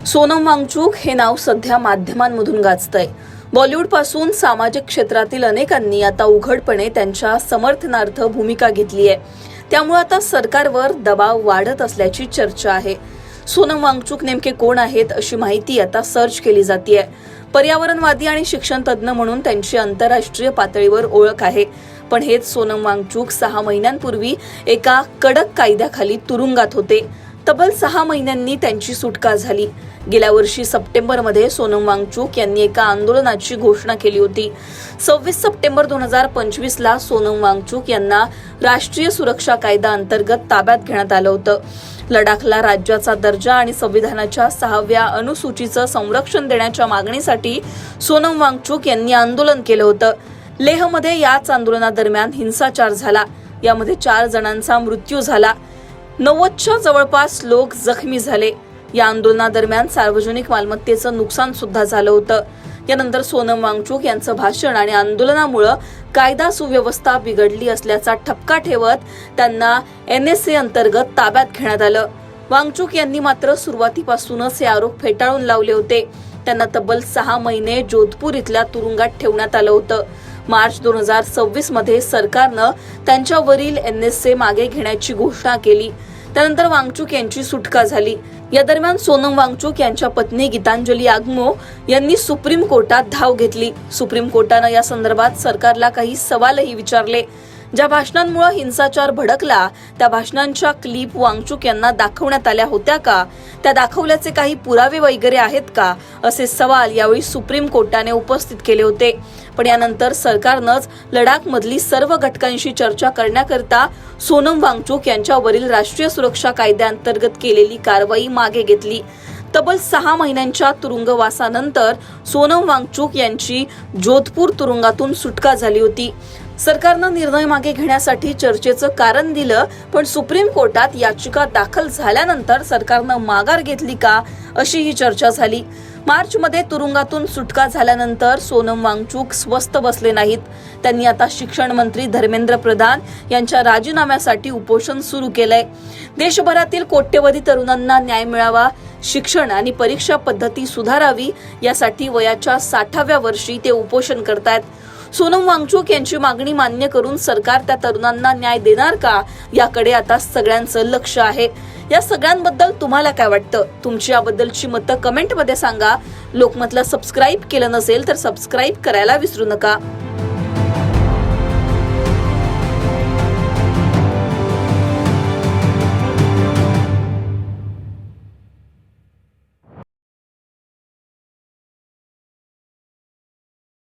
सोनम वांगचुक हे नाव सध्या माध्यमांमधून गाजतंय। बॉलिवूड पासून सामाजिक क्षेत्रातील अनेकांनी आता उघडपणे त्यांच्या समर्थनार्थ भूमिका घेतली आहे। त्यामुळे आता सरकारवर दबाव वाढत असल्याची चर्चा आहे। सोनम वांगचुक नेमके कोण आहेत अशी माहिती आता सर्च केली जाते। पर्यावरणवादी आणि शिक्षण तज्ञ म्हणून त्यांची आंतरराष्ट्रीय पातळीवर ओळख आहे। पण हेच सोनम वांगचुक 6 महिन्यांपूर्वी एका कडक कायद्याखाली तुरुंगात होते। तब्बल 6 महिन्यांनी त्यांची सुटका झाली। गेल्या वर्षी सप्टेंबरमध्ये सोनम वांगचुक यांनी एका आंदोलनाची घोषणा केली होती। 26 सप्टेंबर 2025 ला सोनम वांगचुक यांना राष्ट्रीय सुरक्षा कायदा अंतर्गत ताब्यात घेण्यात आलं होतं। लडाखला राज्याचा दर्जा आणि संविधानाच्या 6व्या अनुसूचीचं संरक्षण देण्याच्या मागणीसाठी सोनम वांगचुक यांनी आंदोलन केलं होतं। लेहमध्ये याच आंदोलनादरम्यान हिंसाचार झाला। यामध्ये 4 जणांचा मृत्यू झाला। 90च्या जवळपास लोक जखमी झाले। या आंदोलनादरम्यान सार्वजनिक मालमत्तेचं नुकसान सुद्धा झालं होतं। यानंतर सोनम वांगचुक यांचं भाषण आणि आंदोलनामुळे कायदा सुव्यवस्था बिघडली असल्याचा ठपका ठेवत त्यांना NSA अंतर्गत ताब्यात घेण्यात आलं। वांगचुक यांनी मात्र सुरुवातीपासूनच हे आरोप फेटाळून लावले होते। त्यांना तब्बल 6 महिने जोधपूर इथल्या तुरुंगात ठेवण्यात आलं होतं। मार्च 2026 मध्ये सरकारनं त्यांच्यावरील NSA मागे घेण्याची घोषणा केली। त्यानंतर वांगचुक यांची सुटका झाली। या दरम्यान सोनम वांगचुक यांच्या पत्नी गीतांजली आगमो यांनी सुप्रीम कोर्टात धाव घेतली। सुप्रीम कोर्टानं या संदर्भात सरकारला काही सवालही विचारले। ज्या भाषणांमुळे हिंसाचार भडकला त्या भाषणांच्या क्लिप वांगचुक यांना दाखवण्यात आल्या होत्या का, त्या दाखवल्याचे काही पुरावे वगैरे आहेत का, असे सवाल यावेळी सुप्रीम कोर्टाने उपस्थित केले होते। पण यानंतर सरकारनंच लडाखमधली सर्व घटकांशी चर्चा करण्याकरता सोनम वांगचुक यांच्यावरील राष्ट्रीय सुरक्षा कायद्याअंतर्गत केलेली कारवाई मागे घेतली। तब्बल 6 महिन्यांच्या तुरुंगवासानंतर सोनम वांगचुक यांची जोधपूर तुरुंगातून सुटका झाली होती। सरकारनं निर्णय मागे घेण्यासाठी चर्चेचं कारण दिलं, पण सुप्रीम कोर्टात याचिका दाखल झाल्यानंतर सरकारनं माघार घेतली का, अशी ही चर्चा झाली। मार्चमध्ये तुरुंगातून सुटका झाल्यानंतर सोनम वांगचुक स्वस्थ बसले नाहीत। त्यांनी आता शिक्षण मंत्री धर्मेंद्र प्रधान यांच्या राजीनाम्यासाठी उपोषण सुरू केलंय। देशभरातील कोट्यवधी तरुणांना न्याय मिळावा, शिक्षण आणि परीक्षा पद्धती सुधारावी यासाठी वयाच्या 60व्या वर्षी ते उपोषण करतायत। सोनम वांगचुक यांची मागणी मान्य करून सरकार त्या तरुणांना न्याय देणार का, याकडे आता सगळ्यांचं लक्ष आहे। या सगळ्यांबद्दल तुम्हाला काय वाटतं? तुमची याबद्दलची मतं कमेंटमध्ये सांगा। लोकमतला सबस्क्राईब केलं नसेल तर सबस्क्राईब करायला विसरू नका।